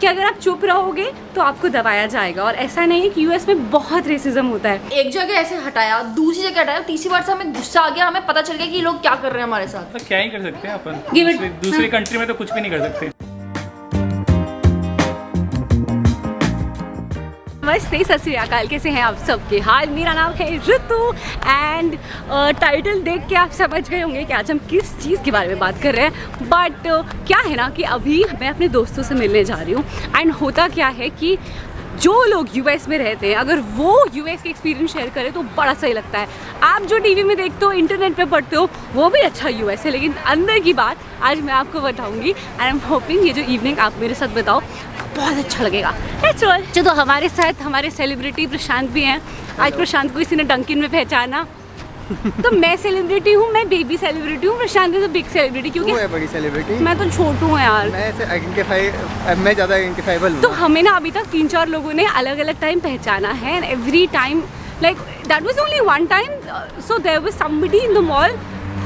कि अगर आप चुप रहोगे तो आपको दबाया जाएगा। और ऐसा नहीं है कि यूएस में बहुत रेसिज्म होता है। एक जगह ऐसे हटाया, दूसरी जगह हटाया, तीसरी बार से हमें गुस्सा आ गया, हमें पता चल गया कि ये लोग क्या कर रहे हैं हमारे साथ। तो क्या ही कर सकते हैं अपन, Give it- दूसरी कंट्री में तो कुछ भी नहीं कर सकते। नमस्ते, सत श्री अकाल, कैसे हैं आप सबके हाल। मेरा नाम है ऋतु एंड टाइटल देख के आप समझ गए होंगे कि आज हम किस चीज़ के बारे में बात कर रहे हैं। बट क्या है ना कि अभी मैं अपने दोस्तों से मिलने जा रही हूँ एंड होता क्या है कि जो लोग यूएस में रहते हैं अगर वो यूएस के एक्सपीरियंस शेयर करें तो बड़ा सही लगता है। आप जो टीवी में देखते हो, इंटरनेट पे पढ़ते हो, वो भी अच्छा यूएस है, लेकिन अंदर की बात आज मैं आपको बताऊंगी एंड आई एम होपिंग ये जो इवनिंग आप मेरे साथ बताओ बहुत अच्छा लगेगा। चलो हमारे साथ हमारे सेलिब्रिटी प्रशांत भी हैं। आज प्रशांत को किसी ने डंकिन में पहचाना तो मैं सेलिब्रिटी हूँ, मैं बेबी सेलिब्रिटी हूँ, प्रशांत इज बिग सेलिब्रिटी क्योंकि है बड़ी सेलिब्रिटी। मैं तो छोटू हूँ यार। मैं ज़्यादा आइडेंटिफाइबल हूँ। तो हमें ना अभी तक 3-4 लोगों ने अलग अलग टाइम पहचाना है and every time like that was only one time so there was somebody in the mall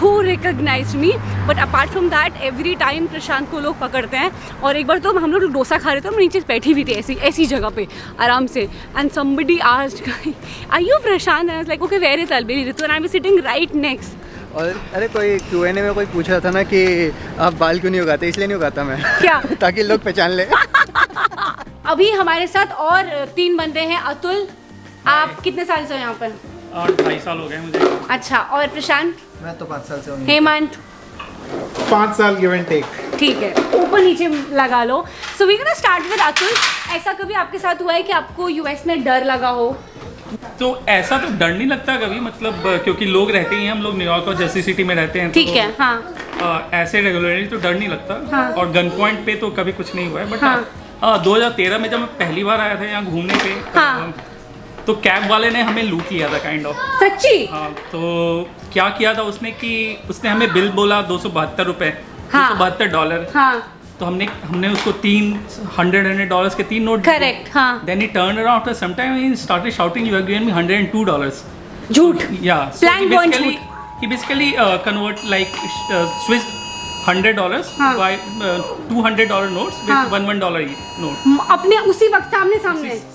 who recognized me, but apart from that every time Prashant को लोग पकड़ते हैं। और एक बार तो हम लोग डोसा खा रहे थे, हम नीचे बैठी हुई थी ऐसी जगह पे आराम से and somebody asked are you Prashant, and I was like okay where is Alberi Ritu and I was sitting right next। और अरे कोई Q&A में कोई पूछ रहा था ना कि आप बाल क्यों नहीं उगाते, इसलिए नहीं उगाता मैं क्या ताकि लोग पहचान ले। अभी हमारे साथ और 3 बंदे हैं। अतुल, आप कितने साल से हो यहाँ पर? 2.5 साल हो गए मुझे। अच्छा, और प्रशांत? मैं तो 5 साल से हूँ। हेमंत? 5 साल गिव एंड टेक। ठीक है, ऊपर नीचे लगा लो। So we gonna start with Atul. ऐसा कभी आपके साथ हुआ है कि आपको यूएस में डर लगा हो? तो ऐसा तो डर नहीं लगता कभी, मतलब क्योंकि लोग रहते ही हैं, हम लोग न्यूयॉर्क और जर्सी सिटी में रहते हैं। ठीक है, हाँ। ऐसे रेगुलरली तो डर नहीं लगता। हाँ। और गन पॉइंट पे तो कभी कुछ नहीं हुआ है। बट हाँ। 2013 में जब मैं पहली बार आया था यहाँ घूमने पे, हाँ। तो कैब वाले ने हमें लूट लिया था काइंड ऑफ। सच्ची? हाँ, तो क्या किया था उसने कि उसने हमें बिल बोला 272 रुपये, हाँ। $272। हाँ, तो हमने उसको $100 के 3 नोट। करेक्ट, हाँ। Then he turned around after some time and he started shouting, "You have given me $102." झूठ? Yeah. So Blank one झूठ? he basically convert like switched $100 हाँ। by $200 notes with हाँ। $1 note अपने उसी वक्त सामने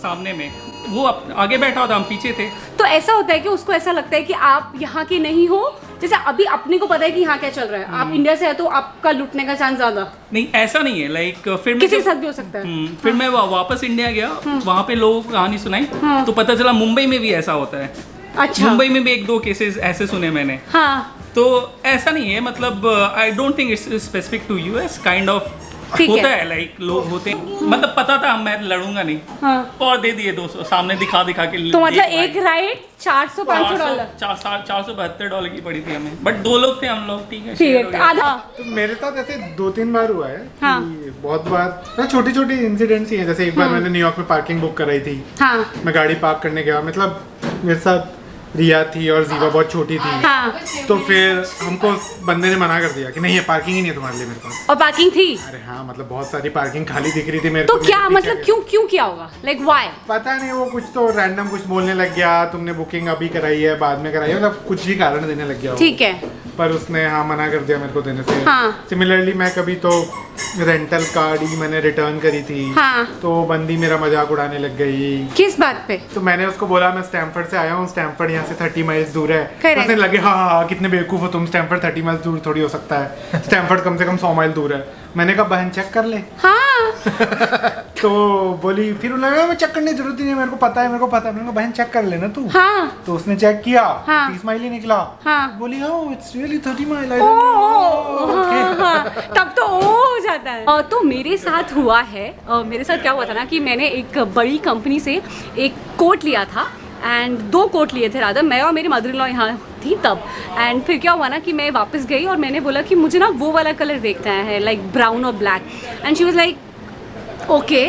सामने में। वो आगे बैठा था, हम पीछे थे। तो ऐसा होता है कि उसको ऐसा लगता है कि आप यहाँ के नहीं हो। जैसे अभी अपने को पता है कि यहाँ क्या चल रहा है, आप इंडिया से है तो आपका लूटने का चांस ज्यादा। नहीं, ऐसा नहीं है। लाइक फिर किसी के साथ भी हो सकता है। फिर मैं वापस इंडिया गया, वहाँ पे लोगों को कहानी सुनाई, तो पता चला मुंबई में भी ऐसा होता है। अच्छा। मुंबई में भी 1-2 केसेस ऐसे सुने मैंने। हाँ, तो ऐसा नहीं है, मतलब I don't think it's specific to US, kind of ठीक होता है। है। लाइक लोग होते हैं, मतलब पता था मैं लड़ूंगा नहीं। हाँ। और दे दिए 200 सामने दिखा के। तो मतलब एक राइड $400-500 $472 की पड़ी थी हमें। बट 2 लोग थे हम लोग, ठीक है, ठीक share हो है, गया। आधा। तो मेरे साथ ऐसे 2-3 बार हुआ है हाँ। कि बहुत बार ना छोटी इंसिडेंट्स ही है। जैसे एक बार मैंने न्यूयॉर्क में पार्किंग बुक कराई थी। हाँ, मैं गाड़ी पार्क करने गया, मतलब मेरे साथ रिया थी और जीवा बहुत छोटी थी। हाँ। तो फिर हमको बंदे ने मना कर दिया कि नहीं, ये पार्किंग ही नहीं है तुम्हारे लिए मेरे पास। और पार्किंग थी? अरे हाँ, मतलब बहुत सारी पार्किंग खाली दिख रही थी मेरे तो को। क्या मेरे मतलब पीछे क्यों किया होगा, लाइक व्हाई? पता नहीं, वो कुछ तो रैंडम कुछ बोलने लग गया, तुमने बुकिंग अभी कराई है बाद में कराई है, मतलब कुछ भी कारण देने लग गया वो। ठीक है। पर उसने हाँ मना कर दिया मेरे को देने से। हाँ। सिमिलरली मैं कभी तो रेंटल कार ही मैंने रिटर्न करी थी। हाँ। तो बंदी मेरा मजाक उड़ाने लग गई। किस बात पे? तो मैंने उसको बोला मैं स्टैमफर्ड से आया हूँ, स्टैमफर्ड यहाँ से 30 माइल्स दूर है। Correct. उसने लगे हाँ कितने बेवकूफ हो तुम, स्टैमफर्ड 30 माइल्स दूर थोड़ी हो सकता है, स्टैमफर्ड कम से कम 100 माइल दूर है। मैंने कहा बहन चेक कर ले। हाँ। तो बोली, फिर लगा मैं चेक करने की जरूरत ही नहीं, मेरे को पता है। मैंने कहा बहन चेक कर लेना तू। हाँ। तो उसने चेक किया, हाँ। 30 माइल ही निकला। हाँ। बोली हाँ इट्स रियली 30 माइल। तब तो हो जाता है। तो मेरे साथ हुआ है, मेरे साथ क्या हुआ था ना कि मैंने एक बड़ी कंपनी से एक कोट लिया था एंड 2 कोट लिए थे राधा, मैं और मेरी मदर इन लॉ यहाँ थी तब। एंड फिर क्या हुआ ना कि मैं वापस गई और मैंने बोला कि मुझे ना वो वाला कलर देखना है, लाइक ब्राउन और black. And she was like okay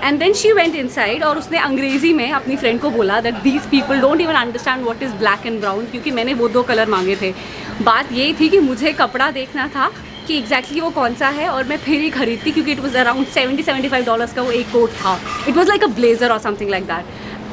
and then she went inside और उसने अंग्रेजी में अपनी फ्रेंड को बोला that these people don't even understand what is black and brown, क्योंकि मैंने वो 2 कलर मांगे थे। बात यही थी कि मुझे कपड़ा देखना था कि एग्जैक्टली वो कौन सा है और मैं फिर ही खरीदती, क्योंकि इट वॉज अराउंड $70-75 का वो एक कोट था। It was like a blazer और समथिंग लाइक दैट।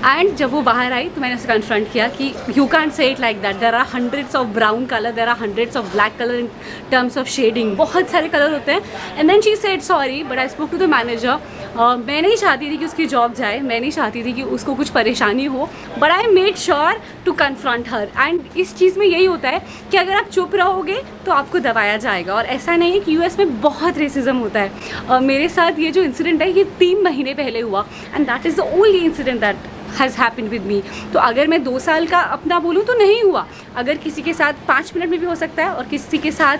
एंड जब वो बाहर आई तो मैंने उसे कन्फ्रंट किया कि you can't say it like that, there are hundreds of brown colour, there are hundreds of black colour in terms of shading, बहुत सारे कलर होते हैं। And then she said sorry but I spoke to the manager, मैं नहीं चाहती थी कि उसकी जॉब जाए, मैं नहीं चाहती थी कि उसको कुछ परेशानी हो, but I made sure to confront her. And इस चीज़ में यही होता है कि अगर आप चुप रहोगे तो आपको दबाया जाएगा। और ऐसा नहीं है कि यूएस में बहुत रेसिज्म होता है। मेरे साथ ये जो इंसिडेंट है ये 3 महीने पहले हुआ, and that is the only incident that has happened with me. तो अगर मैं 2 साल का अपना बोलूँ तो नहीं हुआ, अगर किसी के साथ 5 मिनट में भी हो सकता है और किसी के साथ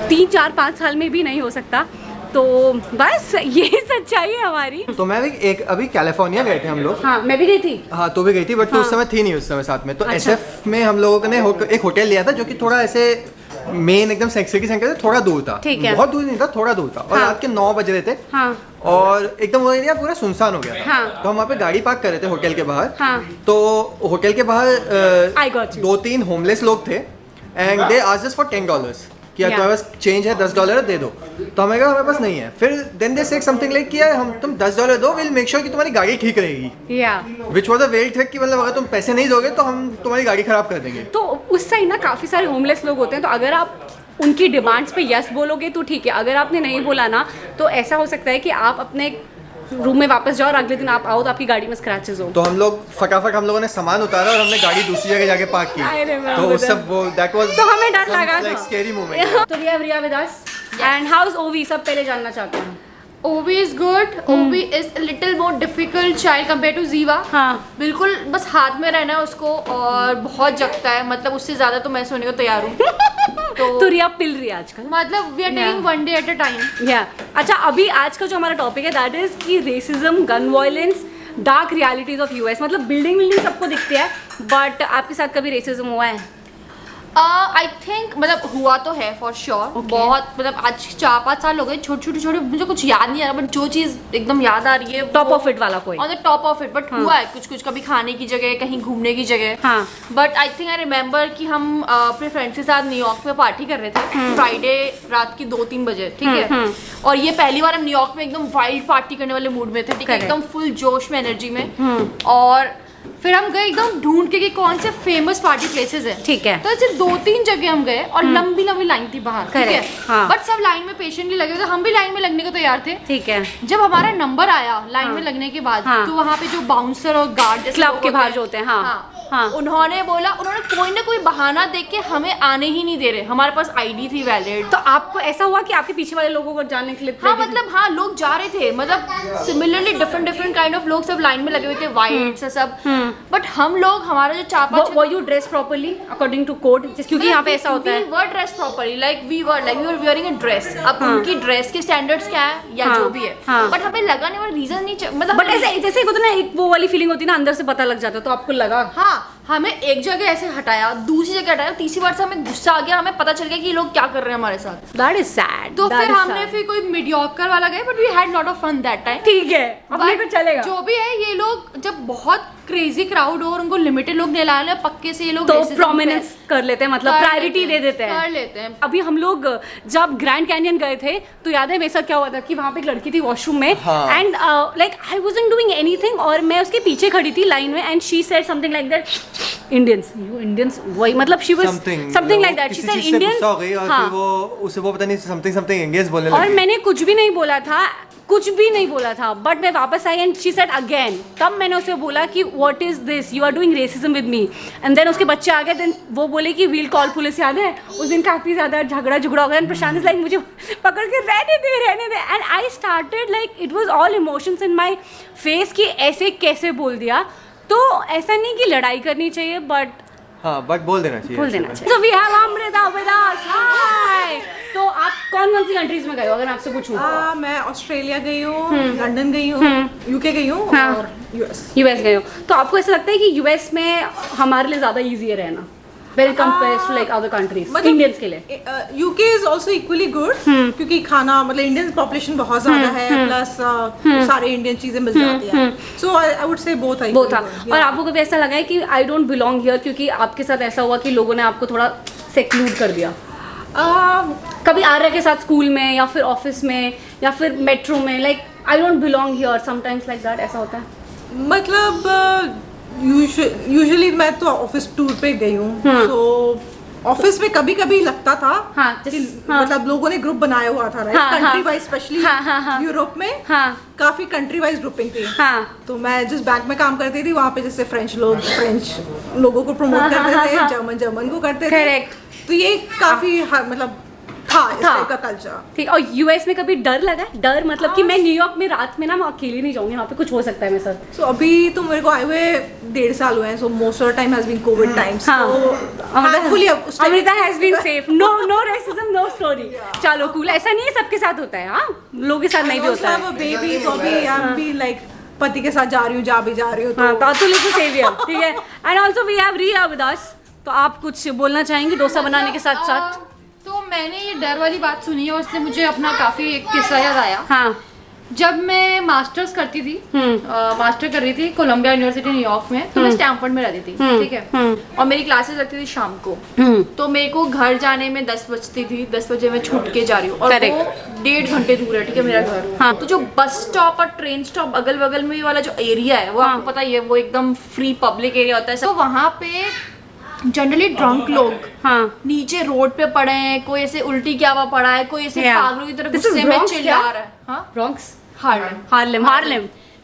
3, 4, 5 साल में भी नहीं हो सकता। तो बस यही सच्चाई है हमारी। तो मैं भी अभी कैलिफोर्निया गए थे हम लोग। हाँ, मैं भी गई थी। हाँ, तो भी गई थी, बट हाँ। उस समय थी नहीं उस समय साथ में। तो अच्छा। एसएफ में हम लोगों ने एक होटल लिया था जो कि थोड़ा ऐसे मेन एकदम सिटी सेंटर से थोड़ा दूर था। ठीक है। बहुत दूर नहीं था, थोड़ा दूर था। और हाँ। रात के 9 बज रहे थे। हाँ। और एकदम वो एरिया पूरा सुनसान हो गया था। हाँ। तो हम वहाँ पे गाड़ी पार्क कर रहे थे होटल के बाहर। हाँ। तो होटल के बाहर I got you. 2-3 होमलेस लोग थे and they asked us for $10 कि यार Yeah. तुम्हारे पास चेंज है $10 दे दो। तो हमें कहा हमारे पास नहीं है। फिर then they said something like कि यार हम तुम $10 दो, विल मेक श्योर कि तुम्हारी गाड़ी ठीक रहेगी। या which was a very trick कि मतलब अगर तुम पैसे नहीं दोगे तो हम तुम्हारी गाड़ी खराब कर देंगे। तो उस साइड ना काफ़ी सारे होमलेस लोग होते हैं, तो अगर आप उनकी डिमांड्स पे यस बोलोगे तो ठीक है। अगर आपने नहीं बोला ना तो ऐसा हो सकता है कि आप अपने रूम में वापस जाओ और अगले दिन आप आओ तो आपकी गाड़ी में स्क्रैचेस हो। तो हम लोग फटाफट हम लोगों ने सामान उतारा और हमने गाड़ी दूसरी जगह जाके पार्क I की। remember तो उस that. सब वो दैट वाज तो हमें डर लगा लाइक था। Scary moment. तो we have Riya with us and how is Ovi, सब पहले जानना चाहते हैं। Ovi is good. Ovi is little more difficult child compare to Jiva. हाँ। बिल्कुल बस हाथ में रहना है उसको और बहुत जगता है, मतलब उससे ज्यादा तो मैं सोने को तैयार हूँ। तो रिया पिल रही है आजकल। मतलब we are taking one day at a time. या अच्छा, अभी आज का जो हमारा टॉपिक है दैट इज कि racism, gun violence, dark realities of US. मतलब बिल्डिंग सबको दिखती है, बट आपके साथ कभी रेसिज्म हुआ है? आई थिंक मतलब हुआ तो है फॉर श्योर। बहुत मतलब आज 4-5 साल हो गए, छोटे मुझे कुछ याद नहीं आ रहा, बट जो चीज़ एकदम याद आ रही है टॉप ऑफ इट वाला कोई? On the top of it, but हुआ है कुछ कभी खाने की जगह, कहीं घूमने की जगह। हाँ। But I think I remember कि हम अपने फ्रेंड्स के साथ न्यूयॉर्क में पार्टी कर रहे थे फ्राइडे रात की 2-3 बजे, ठीक है। और ये पहली बार हम न्यूयॉर्क में एकदम वाइल्ड पार्टी करने वाले मूड में थे, ठीक है, एकदम फुल जोश में, एनर्जी में। और फिर हम गए एकदम ढूंढ के कि कौन से फेमस पार्टी प्लेसेस है, ठीक है। तो सिर्फ 2-3 जगह हम गए और लंबी लाइन थी बाहर, ठीक है। हाँ। बट सब लाइन में पेशेंटली लगे हुए थे, हम भी लाइन में लगने को तैयार थे। ठीक है। जब हमारा नंबर आया लाइन में लगने के बाद, हाँ। तो वहाँ पे जो बाउंसर और गार्ड जैसे क्लब लोग के होते बाहर हैं, जो होते हैं, हाँ। हाँ। उन्होंने कोई ना कोई बहाना देख के हमें आने ही नहीं दे रहे। हमारे पास आईडी थी वैलिड। तो आपको ऐसा हुआ कि आपके पीछे वाले लोगों को जाने के लिए? हाँ, मतलब हाँ, लोग जा रहे थे, मतलब सिमिलरली डिफरेंट काइंड ऑफ लोग सब लाइन में लगे हुए थे, वाइट से सब। बट हम लोग, हमारा जो 4-5 were you dress properly according to code? क्योंकि यहाँ पे ऐसा होता है। We were dressed properly, like we were wearing a dress. अब उनकी ड्रेस के स्टैंडर्ड्स क्या है या हाँ, जो भी है, हाँ। बट हमें लगा नहीं, रीजन नहीं मतलब। बट ऐसे जैसे एक होता है ना, एक वो वाली फीलिंग होती है ना, अंदर से पता लग जाता है, तो आपको लगा? हाँ, हमें एक जगह ऐसे हटाया, दूसरी जगह हटाया, तीसरी बार से हमें गुस्सा आ गया, हमें पता चल गया कि ये लोग क्या कर रहे हैं हमारे साथ। That is sad. तो फिर हमने फिर कोई मीडियोकर वाला गए, but we had lot of fun that time. ठीक है, अपने को चलेगा। जो भी है, ये लोग जब बहुत क्रेजी क्राउड हो और उनको लिमिटेड लोग नहीं ला रहे, पक्के से ये लोग तो racism प्रोमिनेंस कर लेते हैं, मतलब कर प्रायोरिटी लेते दे हैं, देते हैं। कर लेते हैं। अभी हम लोग जब ग्रैंड कैनियन गए थे तो याद है मेरे साथ क्या हुआ था कि वहाँ पे एक लड़की थी वॉशरूम में, हाँ। And like I wasn't doing anything, और मैं उसके पीछे खड़ी थी लाइन में, and she said something like that, Indians, you Indians, वही मतलब she was something like that, she said Indians. हाँ, वो उसे वो पता नहीं समथिंग इंग्लिश बोलने और लगी। मैंने कुछ भी नहीं बोला था, बट मैं वापस आई एंड शी सेड अगेन। तब मैंने उसे बोला कि what is this, you are doing racism with me. And then उसके बच्चे आ गए, देन वो बोले कि वील कॉल पुलिस। याद है उस दिन काफ़ी ज़्यादा झगड़ा हो गया, एंड प्रशांत इज लाइक मुझे पकड़ के रहने दे, and I started like it was all emotions in my face कि ऐसे कैसे बोल दिया। तो ऐसा नहीं कि लड़ाई करनी चाहिए, बट हाँ, बट बोल देना चाहिए। So we have Amrita with us. Hi. तो आप कौन सी कंट्रीज में गए हो, अगर आपसे पूछूं? मैं ऑस्ट्रेलिया गई हूँ, लंदन गई हूँ, यूके गई हूँ, हाँ। और यूएस गए हो। तो आपको ऐसा लगता है कि यूएस में हमारे लिए ज़्यादा ईजी है रहना, very compare to like other countries, Indians के लिए? UK is also equally good, क्योंकि खाना मतलब इंडियन पॉपुलेशन बहुत ज्यादा है, प्लस सारे इंडियन चीजें मिल जाती हैं, so I would say both I both. और आपको कभी ऐसा लगा है कि आई डोंट बिलोंग हियर, क्योंकि आपके साथ ऐसा हुआ कि लोगों ने आपको थोड़ा सेक्लूड कर दिया? कभी आर्या के साथ स्कूल में या फिर ऑफिस में या फिर मेट्रो में, like I don't belong here sometimes like that, ऐसा होता है? मतलब यूजुअली मैं तो ऑफिस टूर पे गई हूँ, तो ऑफिस में कभी कभी लगता था हाँ, कि हाँ। मतलब लोगों ने ग्रुप बनाया हुआ था, राइट, हाँ, हाँ। कंट्री वाइज, स्पेशली हाँ। यूरोप में हाँ काफी कंट्री वाइज ग्रुपिंग थी। हाँ तो मैं जिस बैंक में काम करती थी वहाँ पे जैसे फ्रेंच लोगों को प्रमोट करते थे, जर्मन को करते थे। Correct. तो ये काफी मतलब था इस था। टाइप का कल्चर। ठीक। और यूएस में कभी डर लगा है? डर मतलब कि मैं न्यूयॉर्क में रात में ना मैं अकेली नहीं जाऊंगी, वहाँ पे कुछ हो सकता है मेरे साथ। सो अभी तो मेरे को आए हुए 1.5 साल हुए हैं, so most of the time has been covid times. हाँ। Thankfully अब उस time- Amrita has been safe, no racism, no story. चलो कूल, ऐसा नहीं है सबके साथ होता है, हाँ लोगों के साथ नहीं भी होता है। बेबी तो अभी आई एम बी लाइक पति के साथ जा रही हूँ, जा रही हूँ हाँ तो तो अतुल इज सेवियर, ठीक है। And also we have Riya with us, तो आप कुछ बोलना चाहेंगे डोसा बनाने के साथ साथ? तो मैंने ये डर वाली बात सुनी है और उससे मुझे अपना काफी एक किस्सा याद आया। हाँ जब मैं मास्टर्स करती थी, मास्टर कर रही थी कोलंबिया यूनिवर्सिटी न्यूयॉर्क में, तो मैं स्टैनफोर्ड में रहती थी, ठीक है। और मेरी क्लासेस लगती थी शाम को, तो मेरे को घर जाने में 10 बजती थी। 10 बजे मैं छूट के जा रही हूँ और वो Correct. 1.5 घंटे दूर है, ठीक है, मेरा घर। हाँ. तो जो बस स्टॉप और ट्रेन स्टॉप अगल बगल में वाला जो एरिया है वो आपको पता ही है, वो एकदम फ्री पब्लिक एरिया होता है। तो वहाँ पे जनरली ड्रंक लोग हाँ नीचे रोड पे पड़े हैं, कोई ऐसे उल्टी क्या हुआ पड़ा है, कोई ऐसे Yeah. पागलों की तरह This is गुस्से में Bronx चिल्ला क्या? रहा है। हाँ, ब्रॉन्क्स, हार्लेम। हार्लेम।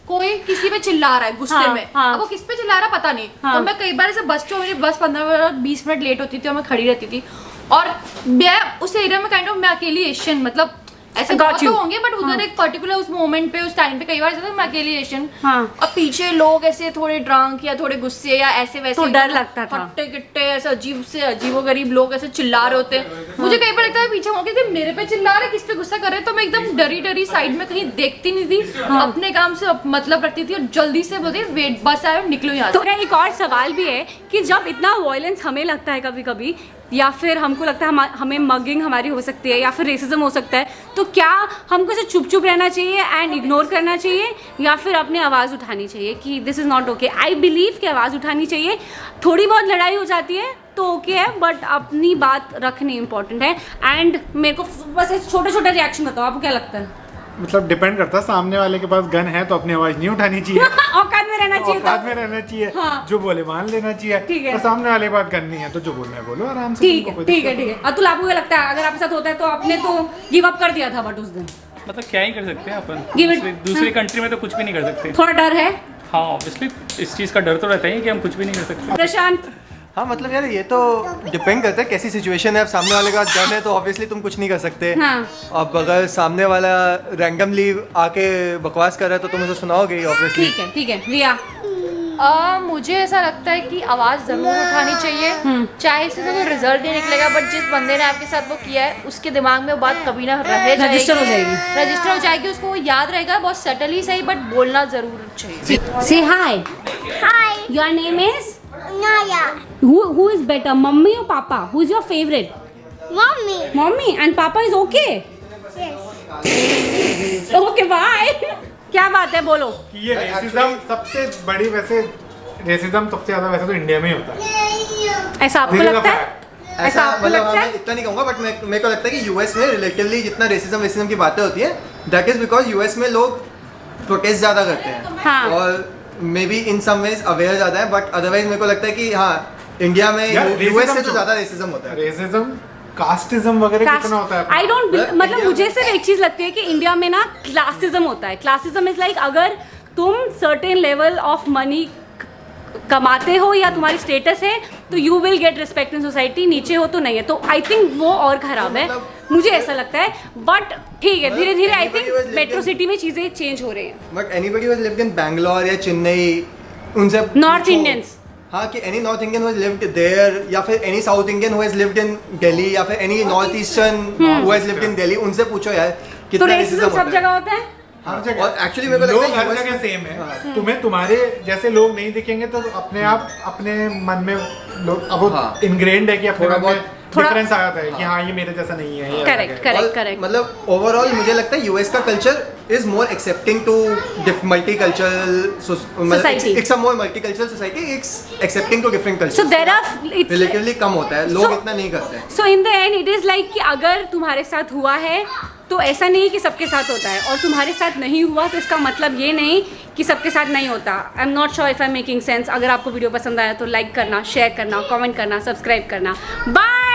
कोई किसी पे चिल्ला रहा है गुस्से हाँ, में। हाँ। अब वो किस पे चिल्ला रहा है पता नहीं। हाँ। तो मैं कई बार ऐसे बस स्टॉप, मेरी बस 15-20 मिनट लेट होती थी और मैं खड़ी रहती थी। और मैं उस एरिया में काइंड ऑफ मैं अकेली एशियन, मतलब ऐसे Got बहुत you. तो होंगे बट उधर एक पर्टिकुलर उस मोमेंट पे उस टाइम पे कई बार मैं अकेली एशियन। हाँ। और पीछे लोग ऐसे थोड़े ड्रंक या थोड़े गुस्से या ऐसे वैसे तो डर लगता था। हट्टे किट्टे ऐसे अजीब से अजीबोगरीब लोग ऐसे चिल्ला रहे होते हैं। मुझे कई बार लगता है पीछे होके कि मेरे पे चिल्ला रहे, किस पे गुस्सा कर रहे हैं। तो मैं एकदम डरी साइड में कहीं देखती नहीं थी, अपने काम से मतलब रखती थी और जल्दी से बोलती वेट बस आए और निकलो यहाँ से। तो मेरा एक और सवाल भी है कि जब इतना वायलेंस हमें लगता है कभी कभी, या फिर हमको लगता है हमें मगिंग हमारी हो सकती है या फिर रेसिज्म हो सकता है, तो क्या हमको ऐसे चुप रहना चाहिए एंड इग्नोर करना चाहिए या फिर अपनी आवाज़ उठानी चाहिए कि this is not okay? I believe कि आवाज़ उठानी चाहिए। थोड़ी बहुत लड़ाई हो जाती है तो ओके है, बट अपनी बात रखनी इंपॉर्टेंट है। एंड मेरे को बस ऐसे छोटे रिएक्शन बताओ, आपको क्या लगता है? मतलब डिपेंड करता है, सामने वाले के पास गन है तो अपनी आवाज नहीं उठानी चाहिए, औकात में रहना चाहिए। औकात में रहना चाहिए, हाँ। जो बोले मान लेना चाहिए। ठीक है। और सामने वाले के पास गन नहीं है तो जो बोलना है बोलो आराम से। ठीक तुमको है कोई ठीक है दिक्कत ठीक है। अतुल आपको क्या लगता है अगर आपके साथ होता है तो आपने तो गिव अप कर दिया था, बट उस दिन मतलब क्या ही कर सकते हैं अपन, Give it- दूसरी कंट्री में तो कुछ भी नहीं कर सकते। थोड़ा डर है? हाँ ऑब्वियसली इस चीज़ का डर तो रहता ही है कि हम कुछ भी नहीं कर सकते। प्रशांत, हाँ मतलब यार ये तो डिपेंड करता है कैसी सिचुएशन है। अब सामने वाले का गन है तो ऑब्वियसली तुम कुछ नहीं कर सकते। हाँ। अब अगर सामने वाला रैंडमली आके बकवास कर रहा है तो तुम उसे सुनाओगे ही ऑब्वियसली। ठीक है रिया। मुझे ऐसा लगता है कि आवाज़ ज़रूर उठानी चाहिए, चाहे इससे कोई रिजल्ट नहीं निकलेगा, बट जिस बंदे ने आपके साथ वो किया है उसके दिमाग में वो बात कभी ना रह जाएगी, रजिस्टर हो जाएगी। रजिस्टर हो जाएगी, उसको वो याद रहेगा। बहुत सटल ही सही बट बोलना ज़रूर चाहिए। Say hi. Hi, Your name is? Naya. Who is better, mummy or papa? Who is your favorite? Mommy. Mommy and papa is okay? Yes. Okay, bye. क्या बात है बोलो? कि ये रेसिज्म सबसे बड़ी, वैसे रेसिज्म सबसे ज्यादा वैसे तो इंडिया में ही होता है। ऐसा आपको This is a लगता है? fact. ऐसा आपको मतलब लगता मैं है? इतना नहीं कहूँगा बट मेरे को लगता है कि यूएस में रिलेटिवली जितना रेसिज्म की बातें होती है दैट इज बिकॉज यूएस में लोग प्रोटेस्ट ज़्यादा करते हैं। हाँ। और maybe in some ways aware ज़्यादा है, बट अदरवाइज मेरे को लगता है कि हाँ इंडिया में यार, यूएस racism से तो जो- ज़्यादा रेसिज्म होता है। रेसिज्म, कास्टिज्म वगैरह कितना होता है? आई डोंट मतलब मतलब इंडिया मुझे में- सिर्फ एक चीज लगती है कि इंडिया में ना क्लासिज्म होता है। क्लासिज्म इज लाइक अगर तुम सर्टेन लेवल ऑफ मनी कमाते हो या तुम्हारी स्टेटस है तो you will get respect in society, नीचे हो तो नहीं है। तो आई थिंक वो और खराब है, मुझे ऐसा लगता है। बट ठीक है, धीरे धीरे आई थिंक मेट्रो सिटी में चीजें चेंज हो रही हैं। But anybody who lived in Bangalore या चेन्नई उनसे नॉर्थ पूछो- इंडियंस। हाँ कि any north Indian who has lived there या फिर any south Indian who has lived in Delhi या फिर any north eastern who has lived in Delhi, उनसे पूछो यार तो कितना रेसिज्म रेसिज्म सब जगह होता है। हर हाँ, जगह। और एक्चुअली मेरे को लोग लगता है हर US जगह सेम है। हाँ। तुम्हें तुम्हारे जैसे लोग नहीं दिखेंगे तो अपने आप अपने मन में लोग अब वो हाँ। इनग्रेन्ड है कि अपने थोड़ा मन में बहुत- डिफरेंस आ जाता है कि हाँ ये मेरे जैसा नहीं है, ये अलग करेक्ट है। करेक्ट और करेक्ट। मतलब ओवरऑल मुझे लगता है यूएस का culture is more accepting to multi cultural Society. It's a more multi cultural society, it's accepting to different so culture. There are relatively कम होता है, लोग So- इतना नहीं करते हैं। So in the end it is like कि अगर तुम्हारे साथ हुआ है तो ऐसा नहीं कि सबके साथ होता है, और तुम्हारे साथ नहीं हुआ तो इसका मतलब ये नहीं कि सबके साथ नहीं होता। I am not sure if I am making sense. अगर आपको वीडियो पसंद आया तो लाइक करना, शेयर करना, कमेंट करना, सब्सक्राइब करना। बाय।